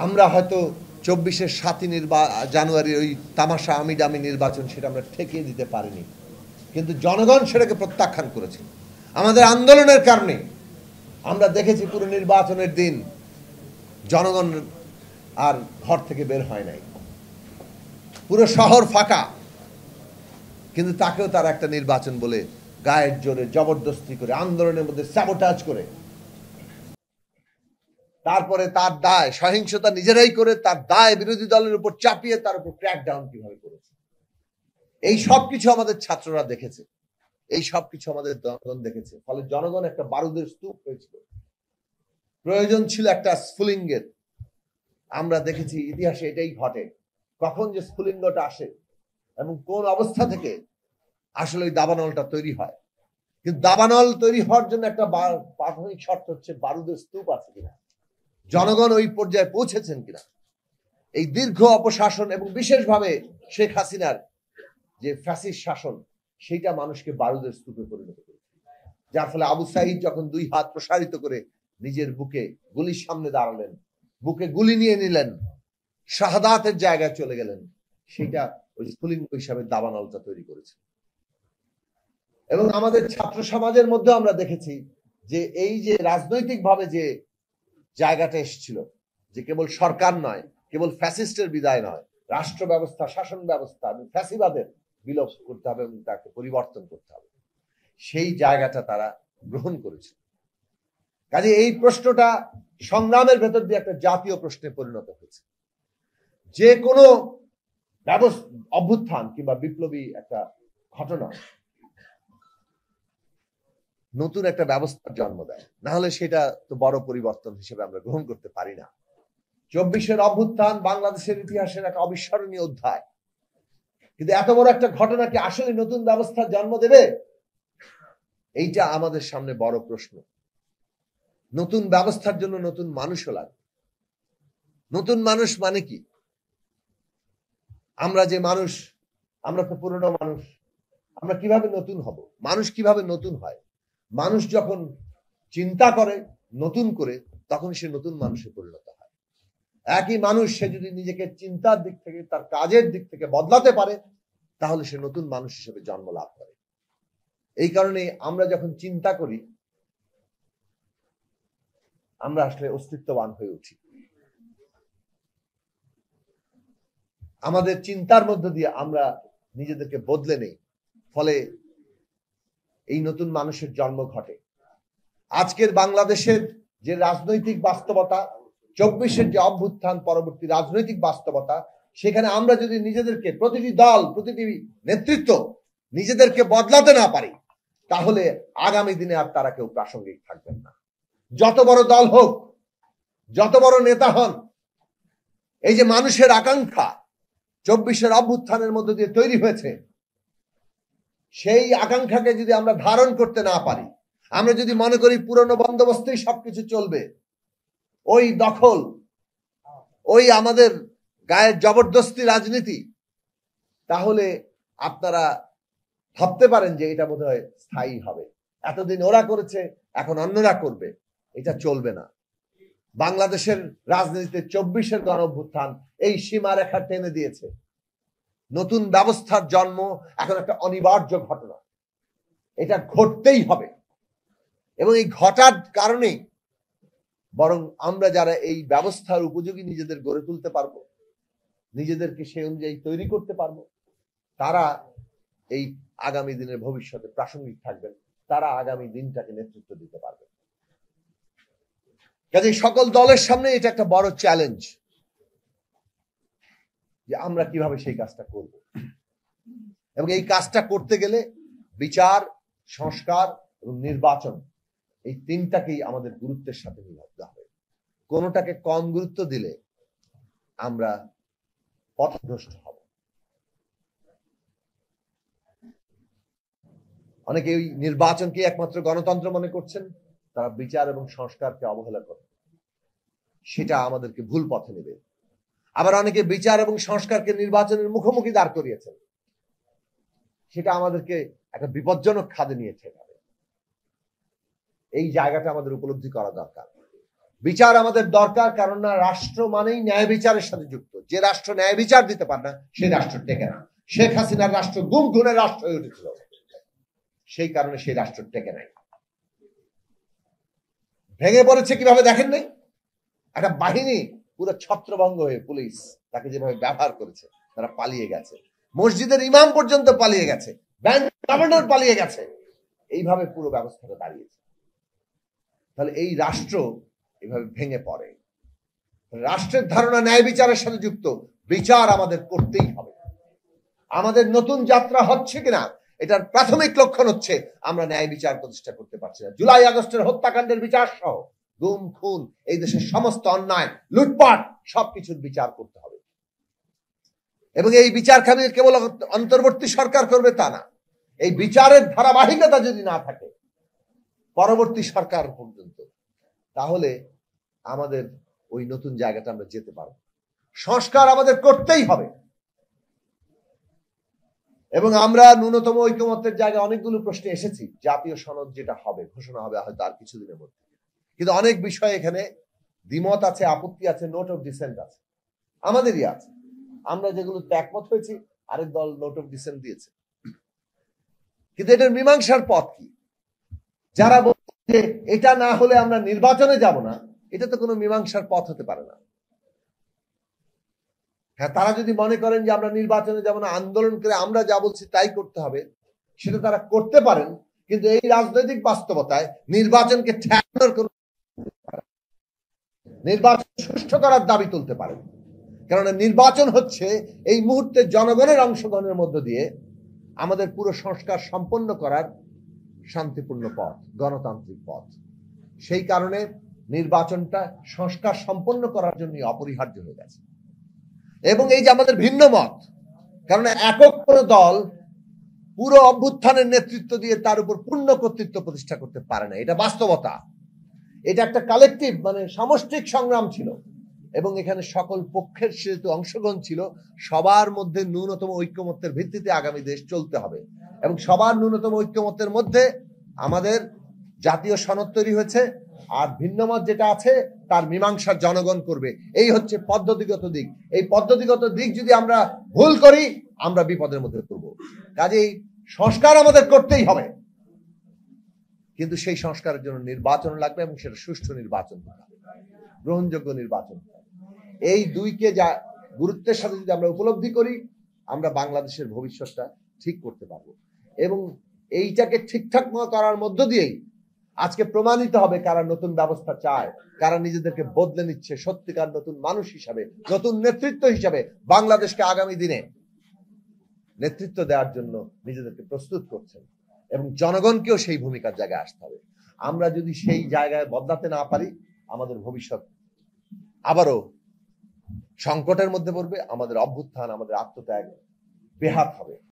আমরা হয়তো 24-এর 7ই জানুয়ারির ওই তামাশা আমি দামি নির্বাচন সেটা আমরা ঠেকিয়ে দিতে পারিনি, কিন্তু জনগণ সেটাকে প্রত্যাখ্যান করেছে। আমাদের আন্দোলনের কারণে আমরা দেখেছি পুরো নির্বাচনের দিন জনগণ আর ঘর থেকে বের হয় নাই, পুরো শহর ফাঁকা, কিন্তু তাকেও তারা একটা নির্বাচন বলে গায়ের জোরে জবরদস্তি করে আন্দোলনের মধ্যে স্যাবোটাজ করে তারপরে তার দায় সহিংসতা নিজেরাই করে তার দায় বিরোধী দলের উপর চাপিয়ে তার উপর ক্র্যাকডাউন কিভাবে করেছে, এই সব কিছু আমাদের ছাত্ররা দেখেছে, এই সব কিছু আমাদের জনগণ দেখেছে। ফলে জনগণ একটা বারুদের স্তূপ হয়েছিল, প্রয়োজন ছিল একটা স্ফুলিঙ্গের। আমরা দেখেছি ইতিহাসে এটাই ঘটে, কখন যে স্ফুলিঙ্গটা আসে এবং কোন অবস্থা থেকে আসলে ওই দাবানলটা তৈরি হয়। কিন্তু দাবানল তৈরি হওয়ার জন্য একটা প্রাথমিক শর্ত হচ্ছে বারুদের স্তূপ আছে কিনা, জনগণ ওই পর্যায়ে পৌঁছেছেন কিনা। এই দীর্ঘ অপশাসন এবং বিশেষভাবে শেখ হাসিনার যে ফ্যাসিস্ট শাসন সেইটা মানুষকে বারুদের স্তূপে পরিণত করেছে, যার ফলে আবু সাঈদ যখন 2 হাত প্রসারিত করে নিজের বুকে গুলির সামনে দাঁড়ালেন, বুকে গুলি নিয়ে নিলেন, শাহাদাতের জায়গায় চলে গেলেন, সেটা ওই স্ফুলিঙ্গ হিসাবে দাবানলটা তৈরি করেছে। এবং আমাদের ছাত্র সমাজের মধ্যে আমরা দেখেছি যে এই যে রাজনৈতিক ভাবে যে জায়গাটা এসেছিল, যে কেবল সরকার নয়, কেবল ফ্যাসিস্টের বিদায় নয়, রাষ্ট্র ব্যবস্থা, শাসন ব্যবস্থা এবং ফ্যাসিবাদের বিলোপ করতে হবে এবং তাকে পরিবর্তন করতে হবে, সেই জায়গাটা তারা গ্রহণ করেছে। কাজে এই প্রশ্নটা সংগ্রামের ভেতর দিয়ে একটা জাতীয় প্রশ্নে পরিণত হয়েছে। যে কোনো অভ্যুত্থান কিংবা বিপ্লবী একটা ঘটনা নতুন একটা ব্যবস্থার জন্ম দেয়, না হলে সেটা তো বড় পরিবর্তন হিসেবে আমরা গ্রহণ করতে পারি না। 24-এর অভ্যুত্থান বাংলাদেশের ইতিহাসের একটা অবিস্মরণীয় অধ্যায়, কিন্তু এত বড় একটা ঘটনা কি আসলে নতুন ব্যবস্থার জন্ম দেবে? এইটা আমাদের সামনে বড় প্রশ্ন। নতুন ব্যবস্থার জন্য নতুন মানুষও লাগবে। নতুন মানুষ মানে কি? আমরা যে মানুষ, আমরা তো পুরনো মানুষ, আমরা কিভাবে নতুন হব? মানুষ কিভাবে নতুন হয়? মানুষ যখন চিন্তা করে নতুন করে, তখন সে নতুন মানুষে পরিণত হয়। একই মানুষ সে যদি নিজেকে চিন্তার দিক থেকে, তার কাজের দিক থেকে বদলাতে পারে, তাহলে সে নতুন মানুষ হিসেবে জন্ম লাভ করে। এই কারণে আমরা যখন চিন্তা করি, আমরা আসলে অস্তিত্ববান হয়ে উঠি। আমাদের চিন্তার মধ্য দিয়ে আমরা নিজেদেরকে বদলে নেই, ফলে এই নতুন মানুষের জন্ম ঘটে। আজকের বাংলাদেশের যে রাজনৈতিক বাস্তবতা, 24-এর যে অভ্যুত্থান পরবর্তী রাজনৈতিক বাস্তবতা, সেখানে আমরা যদি নিজেদেরকে, প্রতিটি দল, প্রতিটি নেতৃত্ব নিজেদেরকে বদলাতে না পারি, তাহলে আগামী দিনে আর তারা কেউ প্রাসঙ্গিক থাকবেন না। যত বড় দল হোক, যত বড় নেতা হন, এই যে মানুষের আকাঙ্ক্ষা 24-এর অভ্যুত্থানের মধ্য দিয়ে তৈরি হয়েছে, সেই আকাঙ্ক্ষাকে যদি আমরা ধারণ করতে না পারি, আমরা যদি মনে করি পুরনো বন্দোবস্তেই সবকিছু চলবে, ওই দখল, ওই আমাদের গায়ের জবরদস্তি রাজনীতি, তাহলে আপনারা ভাবতে পারেন যে এটা বোধহয় স্থায়ী হবে। এতদিন ওরা করেছে, এখন অন্যরা করবে, এটা চলবে না। বাংলাদেশের রাজনীতিতে 24-এর গণঅভ্যুত্থান এই সীমারেখা টেনে দিয়েছে। নতুন ব্যবস্থার জন্ম এখন একটা অনিবার্য ঘটনা, এটা ঘটতেই হবে। এবং এই ঘটার কারণে বরং আমরা যারা এই ব্যবস্থার উপযোগী নিজেদের গড়ে তুলতে পারবো, নিজেদেরকে সেই অনুযায়ী তৈরি করতে পারবো, তারা এই আগামী দিনের ভবিষ্যতে প্রাসঙ্গিক থাকবেন, তারা আগামী দিনটাকে নেতৃত্ব দিতে পারবেন। কাজে সকল দলের সামনে এটা একটা বড় চ্যালেঞ্জ যে আমরা কিভাবে সেই কাজটা করব। এবং এই কাজটা করতে গেলে বিচার, সংস্কার এবং নির্বাচন, এই তিনটাকেই আমাদের গুরুত্বের সাথে নিতে হবে। কোনোটাকে কম গুরুত্ব দিলে আমরা পথভ্রষ্ট হব। অনেকে ওই নির্বাচনকে একমাত্র গণতন্ত্র মনে করছেন, তারা বিচার এবং সংস্কারকে অবহেলা করে, সেটা আমাদেরকে ভুল পথে নেবে। আবার অনেকে বিচার এবং সংস্কারকে নির্বাচনের মুখোমুখি দাঁড় করিয়েছেন, সেটা আমাদেরকে একটা বিপজ্জনক খাদে নিয়ে ঠেকাবে। এই জায়গাটা আমাদের উপলব্ধি করা দরকার। বিচার আমাদের দরকার, কারণ না রাষ্ট্র মানেই ন্যায় বিচারের সাথে যুক্ত। যে রাষ্ট্র ন্যায় বিচার দিতে পারে না সেই রাষ্ট্র টেকে না। শেখ হাসিনার রাষ্ট্র গুম খুনের রাষ্ট্র হয়ে উঠেছিল, সেই কারণে সেই রাষ্ট্র টেকে নাই, ভেঙে পড়েছে। কিভাবে দেখেন নাই? একটা বাহিনী পুরো ছত্রভঙ্গ হয়ে পুলিশ তাকে যেভাবে ব্যবহার করেছে, তারা পালিয়ে গেছে, মসজিদের ইমাম পর্যন্ত পালিয়ে গেছে, ব্যাংক গভর্নর পালিয়ে গেছে, এইভাবে পুরো ব্যবস্থাটা দাঁড়িয়েছে। তাহলে এই রাষ্ট্র এভাবে ভেঙে পড়ে। রাষ্ট্রের ধারণা ন্যায় বিচারের সাথে যুক্ত, বিচার আমাদের করতেই হবে। আমাদের নতুন যাত্রা হচ্ছে কিনা এটার প্রাথমিক লক্ষণ হচ্ছে আমরা ন্যায় বিচার প্রতিষ্ঠা করতে পারছি না। জুলাই আগস্টের হত্যাকাণ্ডের বিচার সহ গুম খুন, এই দেশের সমস্ত অন্যায় লুটপাট সবকিছুর বিচার করতে হবে। এবং এই বিচার কেবল অন্তর্বর্তী সরকার করবে তা না, এই বিচারের ধারাবাহিকতা যদি না থাকে পরবর্তী সরকার পর্যন্ত, তাহলে আমাদের ওই নতুন জায়গাটা আমরা যেতে পারবো। সংস্কার আমাদের করতেই হবে। এবং আমরা ন্যূনতম ঐকমত্যের জায়গায় অনেকগুলো প্রশ্নে এসেছি। জাতীয় সনদ যেটা হবে, ঘোষণা হবে হয়তো আর কিছুদিনের মধ্যে, কিন্তু অনেক বিষয় এখানে দ্বিমত আছে, আপত্তি আছে, নোট অফ ডিসেন্ট আছে, আমাদেরই আছে। আমরা যেগুলো একমত হয়েছি আরেক দল নোট অফ ডিসেন্ট দিয়েছে। কিন্তু এটার মীমাংসার পথ কি? যারা বলছে যে এটা না হলে আমরা নির্বাচনে যাব না, এটা তো কোনো মীমাংসার পথ হতে পারে না। হ্যাঁ, তারা যদি মনে করেন যে আমরা নির্বাচনে যাব না, আন্দোলন করে আমরা যা বলছি তাই করতে হবে, সেটা তারা করতে পারেন। কিন্তু এই রাজনৈতিক বাস্তবতায় নির্বাচনকে ঠেকানোর কোন, নির্বাচন সুষ্ঠু করার দাবি তুলতে পারেন। কেননা নির্বাচন হচ্ছে এই মুহূর্তে জনগণের অংশগ্রহণের মধ্য দিয়ে আমাদের পুরো সংস্কার সম্পন্ন করার শান্তিপূর্ণ পথ, গণতান্ত্রিক পথ। সেই কারণে নির্বাচনটা সংস্কার সম্পন্ন করার জন্য অপরিহার্য হয়ে গেছে। এবং এই যে আমাদের ভিন্ন মত, কারণ একক কোন দল পুরো অভ্যুত্থানের নেতৃত্ব দিয়ে তার উপর পূর্ণ কর্তৃত্ব প্রতিষ্ঠা করতে পারে না, এটা বাস্তবতা। এটা একটা কালেকটিভ, মানে সামষ্টিক সংগ্রাম ছিল। এবং এখানে সকল পক্ষের যেহেতু অংশগ্রহণ ছিল, সবার মধ্যে ন্যূনতম ঐক্যমত্যের ভিত্তিতে আগামী দেশ চলতে হবে। এবং সবার ন্যূনতম ঐক্যমত্যের মধ্যে আমাদের জাতীয় সনদ তৈরি হয়েছে, আর ভিন্নমত যেটা আছে তার মীমাংসা জনগণ করবে। এই হচ্ছে পদ্ধতিগত দিক। এই পদ্ধতিগত দিক যদি আমরা ভুল করি, আমরা বিপদের মধ্যে পড়ব। কাজেই সংস্কার আমাদের করতেই হবে, কিন্তু সেই সংস্কারের জন্য নির্বাচন লাগবে, এবং সেটা সুষ্ঠু নির্বাচন হবে, গ্রহণযোগ্য নির্বাচন। এই দুইকে যা গুরুত্বের সাথে যদি আমরা উপলব্ধি করি, আমরা বাংলাদেশের ভবিষ্যৎটা ঠিক করতে পারবো। এবং এইটাকে ঠিকঠাক করার মধ্য দিয়েই আজকে প্রমাণিত হবে কারা নতুন ব্যবস্থা চায়, কারা নিজেদেরকে বদলে নিচ্ছে সত্যিকার নতুন মানুষ হিসাবে, নতুন নেতৃত্ব হিসাবে বাংলাদেশকে আগামী দিনে নেতৃত্ব দেওয়ার জন্য নিজেদেরকে প্রস্তুত করছেন। এবং জনগণকেও সেই ভূমিকার জায়গায় আসতে হবে। আমরা যদি সেই জায়গায় বদলাতে না পারি, আমাদের ভবিষ্যৎ আবারও সংকটের মধ্যে পড়বে, আমাদের অভ্যুত্থান, আমাদের আত্মত্যাগ বেহাত হবে।